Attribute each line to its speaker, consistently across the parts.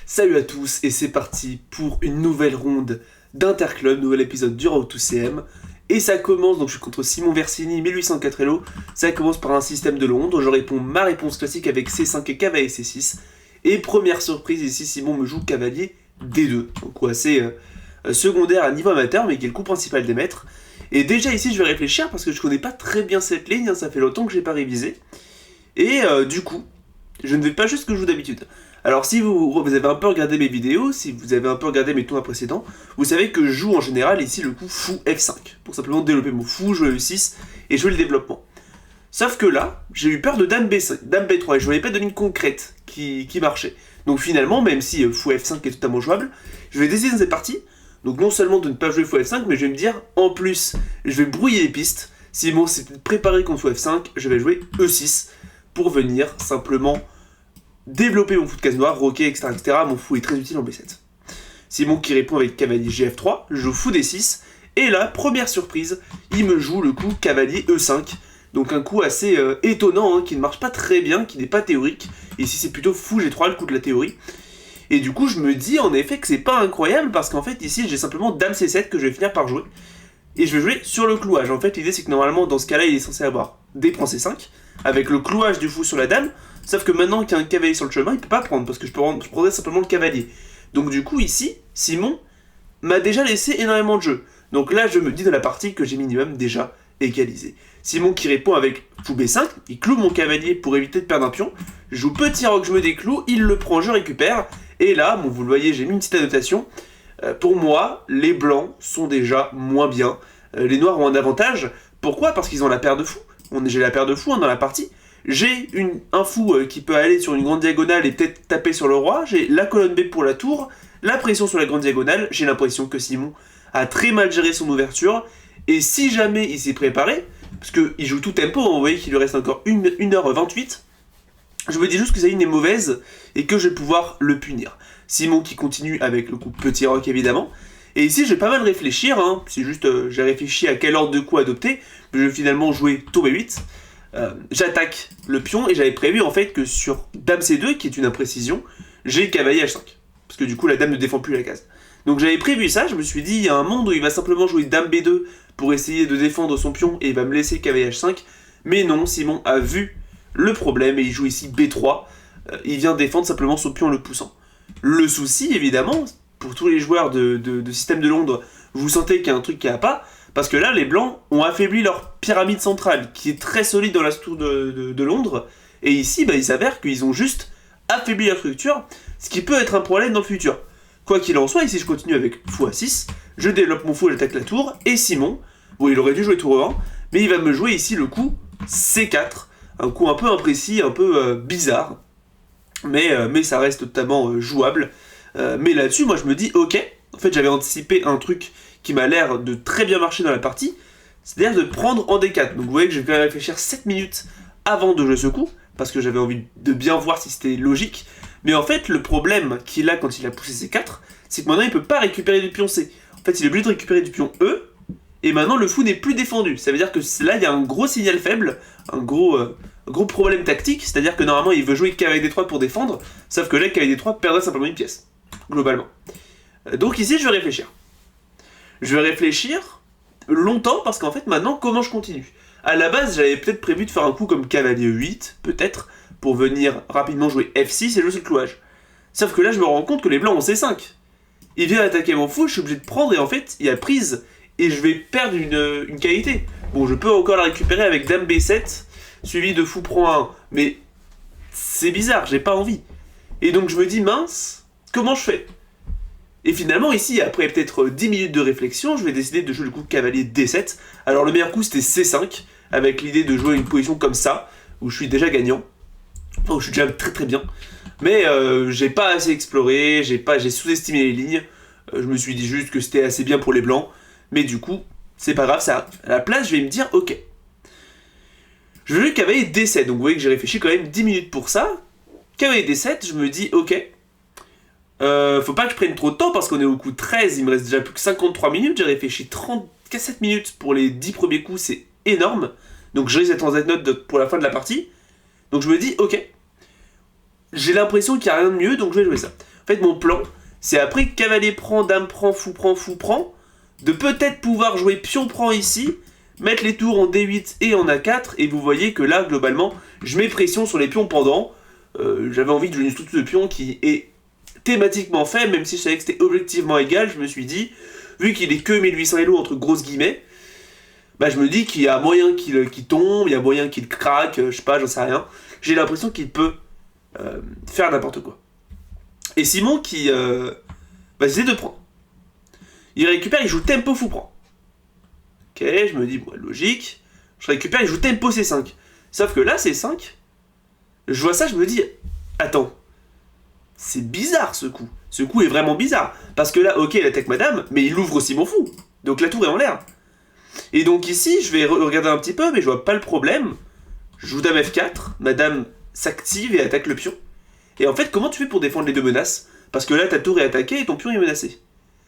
Speaker 1: Salut à tous et c'est parti pour une nouvelle ronde d'Interclub, nouvel épisode du Road to CM. Et ça commence, donc je suis contre Simon Versini, 1804 Hello. Ça commence par un système de Londres, je réponds ma réponse classique avec C5 et cavalier C6. Et première surprise ici, Simon me joue cavalier D2. Donc assez secondaire à niveau amateur mais qui est le coup principal des maîtres. Et déjà ici je vais réfléchir parce que je connais pas très bien cette ligne, hein, ça fait longtemps que j'ai pas révisé. Et du coup, je ne vais pas juste que je joue d'habitude. Alors si vous avez un peu regardé mes vidéos, si vous avez un peu regardé mes tours précédents, vous savez que je joue en général ici le coup fou F5, pour simplement développer mon fou, jouer E6 et jouer le développement. Sauf que là, j'ai eu peur de dame B5, dame B3 et je voyais pas de ligne concrète qui marchait. Donc finalement, même si fou F5 est totalement jouable, je vais décider dans cette partie, donc non seulement de ne pas jouer fou F5, mais je vais me dire, en plus, je vais brouiller les pistes. Simon s'est préparé contre fou F5, je vais jouer E6 pour venir simplement développer mon fou de case noire, roquer, etc., etc. Mon fou est très utile en B7. Simon qui répond avec cavalier GF3, je joue fou D6, et là, première surprise, il me joue le coup cavalier E5, donc un coup assez étonnant, hein, qui ne marche pas très bien, qui n'est pas théorique. Ici c'est plutôt fou G3, le coup de la théorie. Et du coup je me dis en effet que c'est pas incroyable, parce qu'en fait ici j'ai simplement dame C7 que je vais finir par jouer. Et je vais jouer sur le clouage. En fait l'idée c'est que normalement dans ce cas là il est censé avoir D prend C5, avec le clouage du fou sur la dame, sauf que maintenant qu'il y a un cavalier sur le chemin, il peut pas prendre, parce que je prendrais simplement le cavalier. Donc du coup ici, Simon m'a déjà laissé énormément de jeu. Donc là je me dis dans la partie que j'ai minimum déjà égalisé. Simon qui répond avec fou B5, il cloue mon cavalier pour éviter de perdre un pion. Je joue petit roc, je me décloue, il le prend, je récupère. Et là, bon, vous le voyez, j'ai mis une petite annotation. Pour moi, les blancs sont déjà moins bien. Les noirs ont un avantage. Pourquoi ? Parce qu'ils ont la paire de fous. J'ai la paire de fous dans la partie. J'ai un fou qui peut aller sur une grande diagonale et peut-être taper sur le roi. J'ai la colonne B pour la tour, la pression sur la grande diagonale. J'ai l'impression que Simon a très mal géré son ouverture. Et si jamais il s'est préparé, parce qu'il joue tout tempo, vous voyez qu'il lui reste encore 1h28, je me dis juste que sa ligne est mauvaise et que je vais pouvoir le punir. Simon qui continue avec le coup petit roc évidemment. Et ici je vais pas mal réfléchir, hein. C'est juste j'ai réfléchi à quel ordre de coup adopter. Je vais finalement jouer tour B8. J'attaque le pion et j'avais prévu en fait que sur dame C2, qui est une imprécision, j'ai cavalier H5. Parce que du coup la dame ne défend plus la case. Donc j'avais prévu ça, je me suis dit il y a un monde où il va simplement jouer dame B2 pour essayer de défendre son pion et il va me laisser cavalier H5. Mais non, Simon a vu le problème et il joue ici B3. Il vient défendre simplement son pion en le poussant. Le souci évidemment, pour tous les joueurs de système de Londres, vous sentez qu'il y a un truc qui n'a pas, parce que là les blancs ont affaibli leur pyramide centrale qui est très solide dans la tour de Londres. Et ici il s'avère qu'ils ont juste affaibli leur structure, ce qui peut être un problème dans le futur. Quoi qu'il en soit, ici je continue avec fou A6, je développe mon fou, j'attaque la tour, et Simon, bon il aurait dû jouer tour E1, mais il va me jouer ici le coup C4, un coup un peu imprécis, un peu bizarre, mais ça reste totalement jouable. Mais là-dessus, moi je me dis, ok, en fait j'avais anticipé un truc qui m'a l'air de très bien marcher dans la partie, c'est-à-dire de prendre en D4. Donc vous voyez que je vais réfléchir 7 minutes avant de jouer ce coup, parce que j'avais envie de bien voir si c'était logique. Mais en fait, le problème qu'il a quand il a poussé C4, c'est que maintenant il peut pas récupérer du pion C. En fait, il est obligé de récupérer du pion E, et maintenant le fou n'est plus défendu. Ça veut dire que là, il y a un gros signal faible, un gros problème tactique, c'est-à-dire que normalement il veut jouer cavalier D3 pour défendre, sauf que là, cavalier D3 perdrait simplement une pièce, globalement. Donc ici, je vais réfléchir. Je vais réfléchir longtemps, parce qu'en fait, maintenant, comment je continue ? À la base, j'avais peut-être prévu de faire un coup comme cavalier E8, peut-être, pour venir rapidement jouer F6 et jouer sur le clouage. Sauf que là, je me rends compte que les blancs ont C5. Il vient attaquer mon fou, je suis obligé de prendre, et en fait, il y a prise, et je vais perdre une qualité. Bon, je peux encore la récupérer avec dame B7, suivi de fou prend 1, mais c'est bizarre, j'ai pas envie. Et donc je me dis, mince, comment je fais ? Et finalement, ici, après peut-être 10 minutes de réflexion, je vais décider de jouer le coup cavalier D7. Alors le meilleur coup, c'était C5, avec l'idée de jouer une position comme ça, où je suis déjà gagnant. Enfin, où je suis déjà très très bien. Mais j'ai pas assez exploré, j'ai sous-estimé les lignes. Je me suis dit juste que c'était assez bien pour les blancs. Mais du coup, c'est pas grave, ça arrive. À la place, je vais me dire, ok. Je vais jouer cavalier D7, donc vous voyez que j'ai réfléchi quand même 10 minutes pour ça. Cavalier D7, je me dis, ok. Faut pas que je prenne trop de temps parce qu'on est au coup 13, il me reste déjà plus que 53 minutes, j'ai réfléchi 37 minutes pour les 10 premiers coups, c'est énorme. Donc je risque d'être en Z-note pour la fin de la partie. Donc je me dis, ok, j'ai l'impression qu'il n'y a rien de mieux, donc je vais jouer ça. En fait, mon plan, c'est après cavalier prend, dame prend, fou prend, de peut-être pouvoir jouer pion prend ici, mettre les tours en D8 et en A4, et vous voyez que là, globalement, je mets pression sur les pions pendant. J'avais envie de jouer une structure de pion qui est thématiquement faible, même si je savais que c'était objectivement égal, je me suis dit, vu qu'il est que 1800 Elo entre grosses guillemets, bah je me dis qu'il y a moyen qu'il tombe, il y a moyen qu'il craque, je sais pas, j'en sais rien. J'ai l'impression qu'il peut faire n'importe quoi. Et Simon qui bah j'essaie de prendre. Il récupère, il joue tempo fou prend. Ok, je me dis, bon, logique. Je récupère, il joue tempo C5. Sauf que là, C5, je vois ça, je me dis, attends, c'est bizarre ce coup. Ce coup est vraiment bizarre. Parce que là, ok, il attaque madame, mais il ouvre aussi mon fou. Donc la tour est en l'air. Et donc ici, je vais regarder un petit peu, mais je vois pas le problème. Je joue dame F4, madame s'active et attaque le pion. Et en fait, comment tu fais pour défendre les deux menaces? Parce que là, ta tour est attaquée et ton pion est menacé.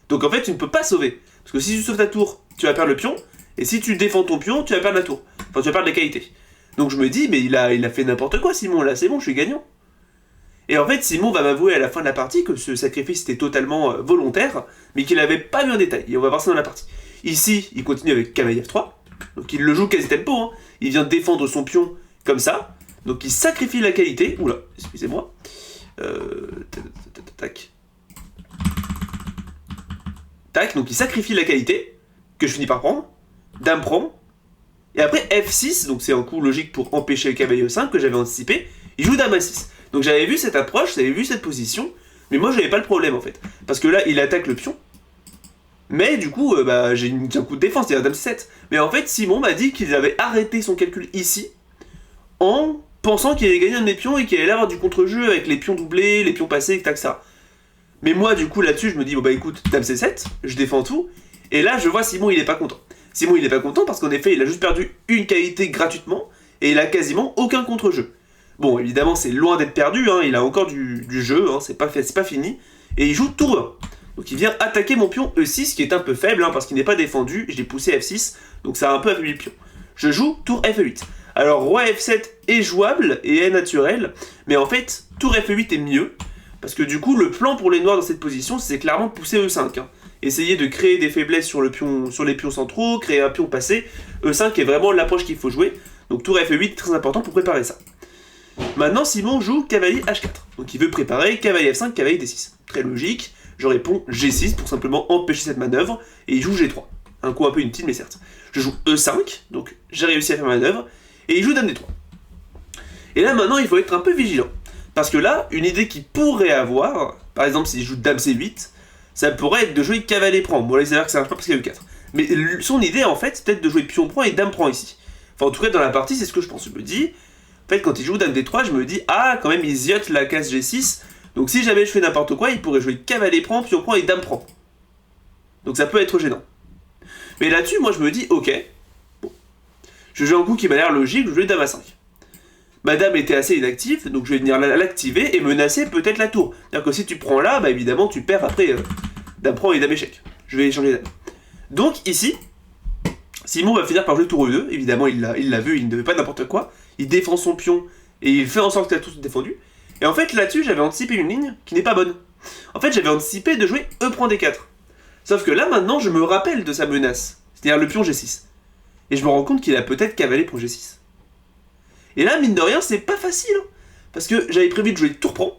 Speaker 1: Donc en fait, tu ne peux pas sauver. Parce que si tu sauves ta tour, tu vas perdre le pion. Et si tu défends ton pion, tu vas perdre la tour. Enfin, tu vas perdre les qualités. Donc je me dis, mais il a fait n'importe quoi, Simon, là, c'est bon, je suis gagnant. Et en fait, Simon va m'avouer à la fin de la partie que ce sacrifice était totalement volontaire, mais qu'il n'avait pas mis en détail. Et on va voir ça dans la partie. Ici, il continue avec cavalier F3. Donc il le joue quasi tempo, hein. Il vient défendre son pion comme ça. Donc il sacrifie la qualité. Oula, excusez-moi. Tac. Tac, donc il sacrifie la qualité, que je finis par prendre. Dame prend. Et après F6, donc c'est un coup logique pour empêcher le cavalier E5 que j'avais anticipé. Il joue dame A6. Donc j'avais vu cette approche, j'avais vu cette position, mais moi j'avais pas le problème en fait. Parce que là, il attaque le pion. Mais du coup, bah, j'ai un coup de défense, c'est-à-dire dame C7. Mais en fait, Simon m'a dit qu'il avait arrêté son calcul ici, en pensant qu'il allait gagner un de mes pions et qu'il allait avoir du contre-jeu avec les pions doublés, les pions passés, etc. Mais moi, du coup, là-dessus, je me dis, bon bah écoute, dame C7, je défends tout. Et là, je vois Simon, il est pas content. Simon, il est pas content parce qu'en effet, il a juste perdu une qualité gratuitement, et il a quasiment aucun contre-jeu. Bon, évidemment, c'est loin d'être perdu, hein, il a encore du jeu, hein, c'est pas fini. Et il joue tour 1. Donc il vient attaquer mon pion E6, qui est un peu faible, hein, parce qu'il n'est pas défendu, je l'ai poussé à F6, donc ça a un peu affaibli le pion. Je joue tour F8. Alors roi F7 est jouable et est naturel, mais en fait, tour F8 est mieux, parce que du coup, le plan pour les noirs dans cette position, c'est clairement pousser E5. Hein. Essayer de créer des faiblesses sur les pions centraux, créer un pion passé. E5 est vraiment l'approche qu'il faut jouer, donc tour F8 très important pour préparer ça. Maintenant, Simon joue cavalier H4, donc il veut préparer cavalier F5, cavalier D6. Très logique. Je réponds G6 pour simplement empêcher cette manœuvre, et il joue G3. Un coup un peu inutile, mais certes. Je joue E5, donc j'ai réussi à faire ma manœuvre, et il joue Dame D3. Et là maintenant, il faut être un peu vigilant. Parce que là, une idée qu'il pourrait avoir, par exemple s'il joue Dame C8, ça pourrait être de jouer cavalier prend. Bon là, il s'avère que ça marche pas parce qu'il y a E4. Mais son idée, en fait, c'est peut-être de jouer pion prend et dame prend ici. Enfin, en tout cas, dans la partie, c'est ce que je pense. Je me dis, en fait, quand il joue Dame D3, je me dis, ah, quand même, il ziote la case G6, donc si jamais je fais n'importe quoi, il pourrait jouer cavalier prend, pion prend et dame prend. Donc ça peut être gênant. Mais là-dessus, moi je me dis, ok, bon, je joue un coup qui m'a l'air logique, je joue dame A5. Ma dame était assez inactive, donc je vais venir l'activer et menacer peut-être la tour. C'est-à-dire que si tu prends là, bah évidemment tu perds après dame prend et dame échec. Je vais échanger dame. Donc ici, Simon va finir par jouer tour E2, évidemment il l'a vu, il ne veut pas n'importe quoi. Il défend son pion et il fait en sorte que la tour soit défendue. Et en fait, là-dessus, j'avais anticipé une ligne qui n'est pas bonne. En fait, j'avais anticipé de jouer E prend D4. Sauf que là, maintenant, je me rappelle de sa menace. C'est-à-dire le pion G6. Et je me rends compte qu'il a peut-être cavalier pour G6. Et là, mine de rien, c'est pas facile. Hein, parce que j'avais prévu de jouer tour prend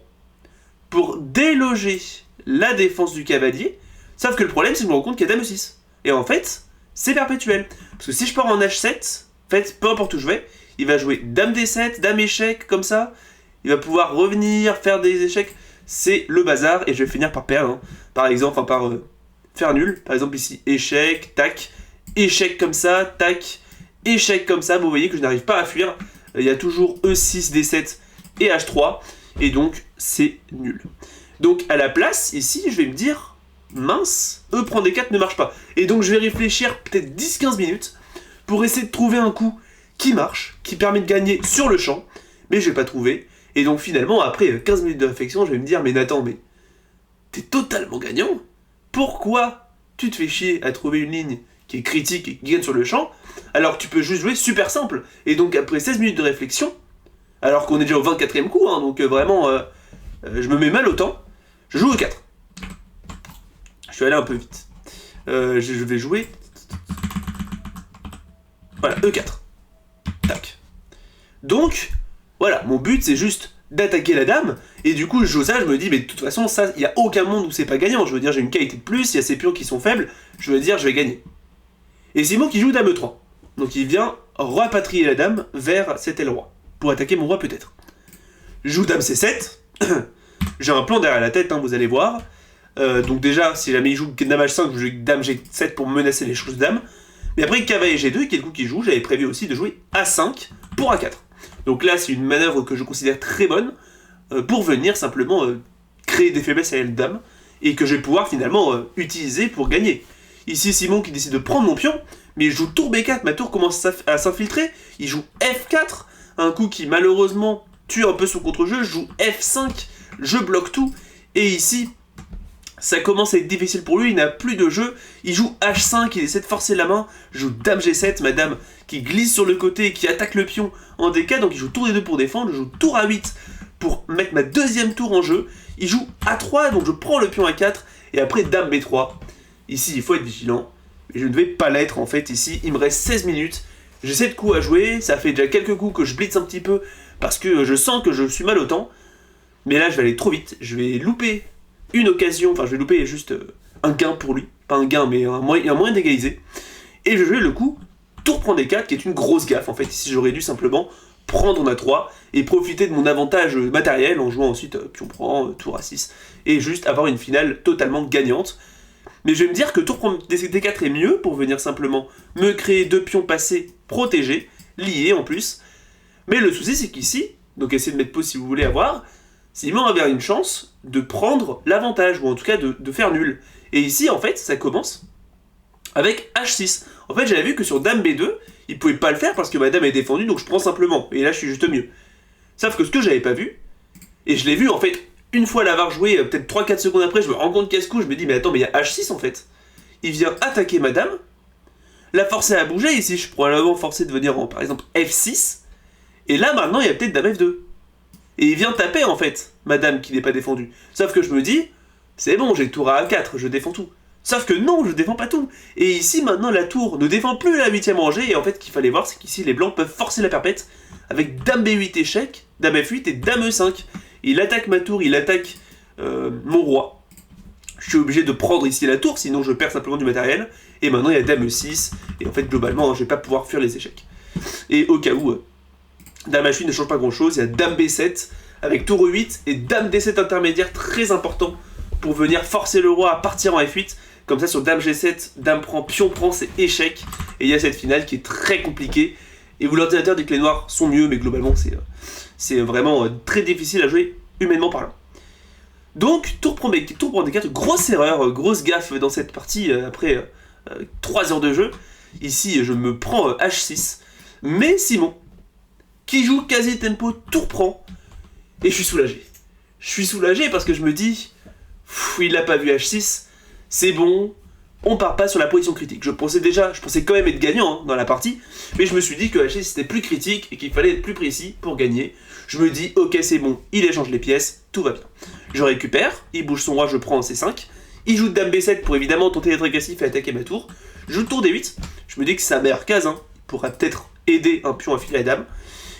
Speaker 1: pour déloger la défense du cavalier. Sauf que le problème, c'est que je me rends compte qu'il y a dame E6. Et en fait, c'est perpétuel. Parce que si je pars en H7, en fait, peu importe où je vais, il va jouer dame D7, dame échec, comme ça. Il va pouvoir revenir, faire des échecs, c'est le bazar, et je vais finir par perdre, hein. Par exemple, par faire nul, par exemple ici, échec, tac, échec comme ça, tac, échec comme ça, vous voyez que je n'arrive pas à fuir, il y a toujours E6, D7 et H3, et donc c'est nul. Donc à la place, ici, je vais me dire, mince, E prend D4 ne marche pas, et donc je vais réfléchir peut-être 10-15 minutes, pour essayer de trouver un coup qui marche, qui permet de gagner sur le champ, mais je vais pas trouver. Et donc finalement, après 15 minutes de réflexion, je vais me dire, mais Nathan, mais t'es totalement gagnant. Pourquoi tu te fais chier à trouver une ligne qui est critique et qui gagne sur le champ, alors que tu peux juste jouer super simple. Et donc après 16 minutes de réflexion, alors qu'on est déjà au 24e coup, hein, donc vraiment, je me mets mal au temps, Je joue E4. Je suis allé un peu vite. Je vais jouer... Voilà, E4. Tac. Donc, voilà, mon but c'est juste d'attaquer la dame, et du coup je joue ça, je me dis, mais de toute façon, ça, il n'y a aucun monde où c'est pas gagnant. Je veux dire, j'ai une qualité de plus, il y a ces pions qui sont faibles, je veux dire, je vais gagner. Et Simon qui joue dame E3. Donc il vient rapatrier la dame vers cet aile roi, pour attaquer mon roi peut-être. Je joue dame C7, j'ai un plan derrière la tête, hein, vous allez voir. Donc déjà, si jamais il joue dame H5, je joue dame G7 pour menacer les choses de dame. Mais après cavalier G2, qui est le coup qu'il joue, j'avais prévu aussi de jouer A5 pour A4. Donc là, c'est une manœuvre que je considère très bonne pour venir simplement créer des faiblesses à la dame et que je vais pouvoir finalement utiliser pour gagner. Ici, Simon qui décide de prendre mon pion, mais il joue tour B4, ma tour commence à s'infiltrer, il joue F4, un coup qui malheureusement tue un peu son contre-jeu, je joue F5, je bloque tout, et ici, ça commence à être difficile pour lui, il n'a plus de jeu, il joue H5, il essaie de forcer la main, je joue dame G7, ma dame qui glisse sur le côté et qui attaque le pion en DK, donc il joue tour D2 pour défendre, je joue tour A8 pour mettre ma deuxième tour en jeu, il joue A3, donc je prends le pion A4, et après dame B3. Ici, il faut être vigilant, mais je ne vais pas l'être en fait ici, il me reste 16 minutes, j'ai 7 coups à jouer, ça fait déjà quelques coups que je blitz un petit peu, parce que je sens que je suis mal au temps, mais là je vais aller trop vite, je vais louper une occasion, enfin je vais louper juste un gain pour lui, pas un gain mais un moyen d'égaliser, et je vais jouer le coup tour prend D4 qui est une grosse gaffe en fait, ici j'aurais dû simplement prendre en A3 et profiter de mon avantage matériel en jouant ensuite pion prend, tour A6, et juste avoir une finale totalement gagnante. Mais je vais me dire que tour prend D4 est mieux pour venir simplement me créer deux pions passés protégés, liés en plus, mais le souci c'est qu'ici, donc essayez de mettre pause si vous voulez avoir, Simon avait une chance de prendre l'avantage, ou en tout cas de faire nul. Et ici, en fait, ça commence avec H6. En fait, j'avais vu que sur dame B2, il pouvait pas le faire parce que ma dame est défendue, donc je prends simplement. Et là, je suis juste mieux. Sauf que ce que j'avais pas vu, et je l'ai vu, en fait, une fois l'avoir joué, peut-être 3-4 secondes après, je me rends compte qu'à ce coup, je me dis, mais attends, mais il y a H6, en fait. Il vient attaquer ma dame, la forcer à bouger, ici, je pourrais probablement forcer de venir en, par exemple, F6, et là, maintenant, il y a peut-être dame F2. Et il vient taper en fait, madame qui n'est pas défendue. Sauf que je me dis, c'est bon, j'ai tour à A4, je défends tout. Sauf que non, je défends pas tout. Et ici maintenant la tour ne défend plus la 8ème rangée, et en fait ce qu'il fallait voir c'est qu'ici les blancs peuvent forcer la perpète avec dame B8 échec, dame F8 et dame E5. Il attaque ma tour, il attaque mon roi. Je suis obligé de prendre ici la tour, sinon je perds simplement du matériel. Et maintenant il y a dame E6, et en fait globalement je vais pas pouvoir fuir les échecs. Et au cas où... dame H8 ne change pas grand chose, il y a dame B7 avec tour E8 et dame D7 intermédiaire très important pour venir forcer le roi à partir en F8. Comme ça sur dame G7, dame prend, pion prend, c'est échec. Et il y a cette finale qui est très compliquée. Et vous l'ordinateur dit que les noirs sont mieux, mais globalement c'est vraiment très difficile à jouer humainement parlant. Donc tour prend D4, grosse erreur, grosse gaffe dans cette partie après 3 heures de jeu. Ici je me prends H6, mais Simon qui joue quasi tempo, tour prend, et je suis soulagé. Je suis soulagé parce que je me dis, il n'a pas vu H6, c'est bon, on part pas sur la position critique. Je pensais quand même être gagnant dans la partie, mais je me suis dit que H6 c'était plus critique et qu'il fallait être plus précis pour gagner. Je me dis, ok c'est bon, il échange les pièces, tout va bien. Je récupère, il bouge son roi, je prends en C5, il joue dame B7 pour évidemment tenter d'être agressif et attaquer ma tour, je joue tour D8, je me dis que c'est sa meilleure case, il pourra peut-être aider un pion à filer la dame.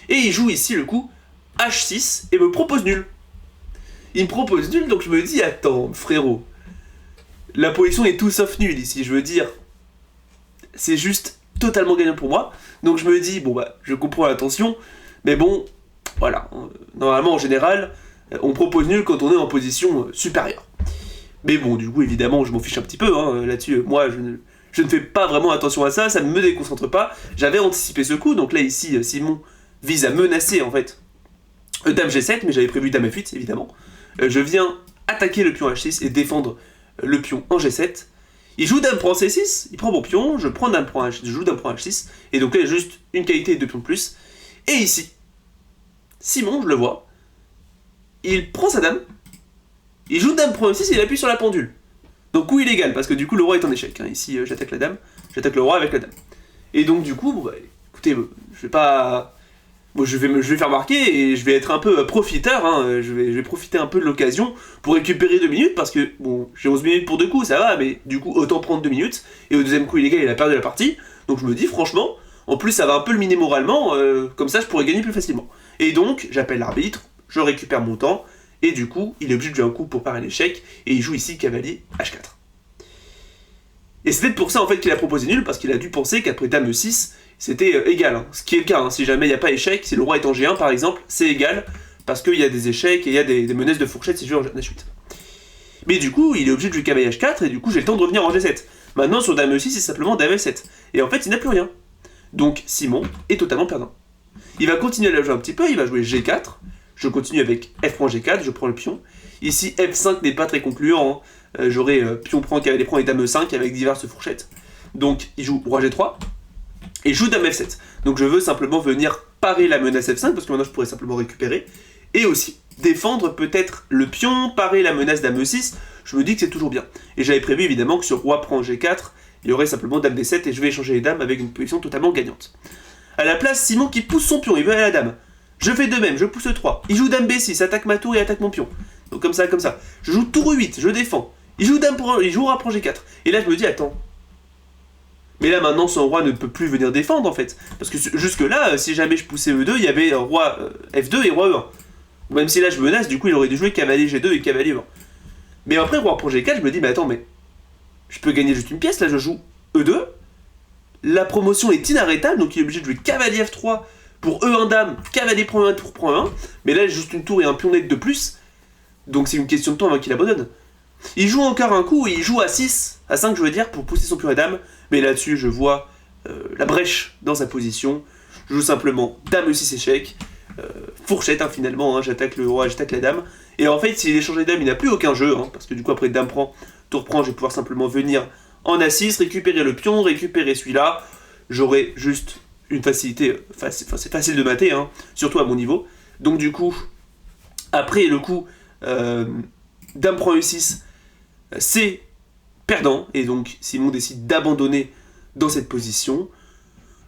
Speaker 1: Et il joue ici le coup H6 et me propose nul. Il me propose nul, donc je me dis, attends, frérot, la position est tout sauf nulle ici, je veux dire, c'est juste totalement gagnant pour moi. Donc je me dis, bon bah, je comprends l'intention, mais bon, voilà, normalement en général, on propose nul quand on est en position supérieure. Mais bon, du coup, évidemment, je m'en fiche un petit peu, là-dessus, moi, je ne fais pas vraiment attention à ça, ça ne me déconcentre pas. J'avais anticipé ce coup, donc là, ici, Simon vise à menacer en fait dame G7, mais j'avais prévu dame F8 évidemment. Je viens attaquer le pion H6 et défendre le pion en G7. Il joue dame prend C6, il prend mon pion, je prends dame prend H6, je joue dame prend H6, et donc là il y a juste une qualité et deux pions de plus. Et ici, Simon, je le vois, il prend sa dame, il joue dame prend E6 et il appuie sur la pendule. Donc coup illégal, parce que du coup le roi est en échec. Ici j'attaque la dame, j'attaque le roi avec la dame. Et donc du coup, bon, bah, écoutez, je vais pas... moi je vais faire marquer et je vais être un peu profiteur, hein. Je vais profiter un peu de l'occasion pour récupérer 2 minutes, parce que bon, j'ai 11 minutes pour 2 coups, ça va, mais du coup autant prendre 2 minutes, et au deuxième coup illégal il a perdu la partie, donc je me dis franchement, en plus ça va un peu le miner moralement, comme ça je pourrais gagner plus facilement. Et donc j'appelle l'arbitre, je récupère mon temps, et du coup il est obligé de jouer un coup pour parer l'échec, et il joue ici cavalier H4. Et c'est peut-être pour ça en fait qu'il a proposé nul, parce qu'il a dû penser qu'après dame E6, c'était égal, hein. Ce qui est le cas, hein. Si jamais il n'y a pas échec, si le roi est en G1 par exemple, c'est égal, parce qu'il y a des échecs et il y a des menaces de fourchette si je joue en H8. Mais du coup, il est obligé de jouer cavalier H4, et du coup j'ai le temps de revenir en G7. Maintenant sur dame E6, c'est simplement dame F7. Et en fait, il n'a plus rien. Donc Simon est totalement perdant. Il va continuer à la jouer un petit peu, il va jouer G4, je continue avec F prend G4, je prends le pion. Ici F5 n'est pas très concluant, hein. J'aurai pion prend, cavalier prend et dame E5 avec diverses fourchettes. Donc il joue roi G3, et joue dame F7. Donc je veux simplement venir parer la menace F5, parce que maintenant je pourrais simplement récupérer, et aussi défendre peut-être le pion, parer la menace dame E6, je me dis que c'est toujours bien. Et j'avais prévu évidemment que sur roi prend G4, il y aurait simplement dame D7, et je vais échanger les dames avec une position totalement gagnante. À la place, Simon qui pousse son pion, il veut aller à la dame. Je fais de même, je pousse le 3. Il joue dame B6, attaque ma tour et attaque mon pion. Donc comme ça, comme ça. Je joue tour E8, je défends. Il joue roi prend G4. Et là je me dis, attends. Mais là maintenant son roi ne peut plus venir défendre en fait. Parce que jusque là, si jamais je poussais E2, il y avait roi F2 et roi E1. Même si là je menace, du coup il aurait dû jouer cavalier G2 et cavalier E1. Mais après roi prend G4, je me dis, mais attends, mais je peux gagner juste une pièce, là je joue E2. La promotion est inarrêtable, donc il est obligé de jouer cavalier F3 pour E1 dame, cavalier prend E1 pour prend E1. Mais là j'ai juste une tour et un pion net de plus. Donc c'est une question de temps avant qu'il abandonne. Il joue encore un coup, il joue à 6, à 5 je veux dire, pour pousser son pion et dame. Mais là-dessus je vois la brèche dans sa position. Je joue simplement dame E6 échec. Fourchette hein, finalement, hein, j'attaque le roi, j'attaque la dame. Et en fait s'il échange les dames, il n'a plus aucun jeu. Hein, parce que du coup après dame prend, tour prend, je vais pouvoir simplement venir en A6, récupérer le pion, récupérer celui-là. J'aurai juste une facilité, c'est facile de mater, hein, surtout à mon niveau. Donc du coup, après le coup, dame prend E6, c'est perdant, et donc Simon décide d'abandonner dans cette position.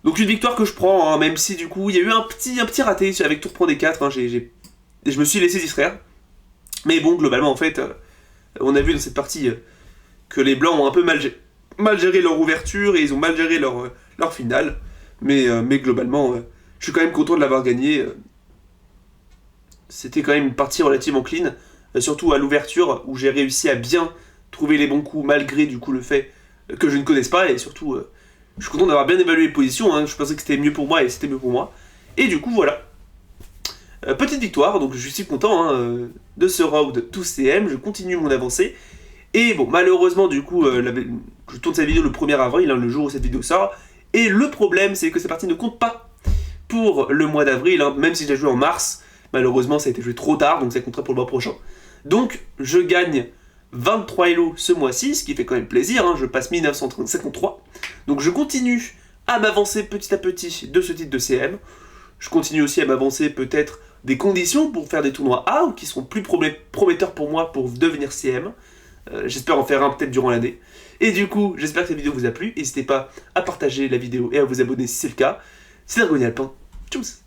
Speaker 1: Donc une victoire que je prends, hein, même si du coup il y a eu un petit raté avec tour prend D4, hein, je me suis laissé distraire. Mais bon, globalement en fait, on a vu dans cette partie que les blancs ont un peu mal géré leur ouverture, et ils ont mal géré leur finale. Mais globalement, je suis quand même content de l'avoir gagné. C'était quand même une partie relativement clean, surtout à l'ouverture, où j'ai réussi à bien trouver les bons coups, malgré du coup le fait que je ne connaisse pas, et surtout, je suis content d'avoir bien évalué les positions, hein. Je pensais que c'était mieux pour moi, et c'était mieux pour moi. Et du coup, voilà. Petite victoire, donc je suis content hein, de ce round 2CM, je continue mon avancée. Et bon, malheureusement, du coup, je tourne cette vidéo le 1er avril, hein, le jour où cette vidéo sort. Et le problème, c'est que cette partie ne compte pas pour le mois d'avril, hein, même si je l'ai joué en mars. Malheureusement, ça a été joué trop tard, donc ça comptera pour le mois prochain. Donc, je gagne 23 Elo ce mois-ci, ce qui fait quand même plaisir, hein, je passe 1953. Donc je continue à m'avancer petit à petit de ce titre de CM. Je continue aussi à m'avancer peut-être des conditions pour faire des tournois A, ou qui seront plus prometteurs pour moi pour devenir CM. J'espère en faire un peut-être durant l'année. Et du coup, j'espère que cette vidéo vous a plu. N'hésitez pas à partager la vidéo et à vous abonner si c'est le cas. C'est Ergonialpin. Tchuss.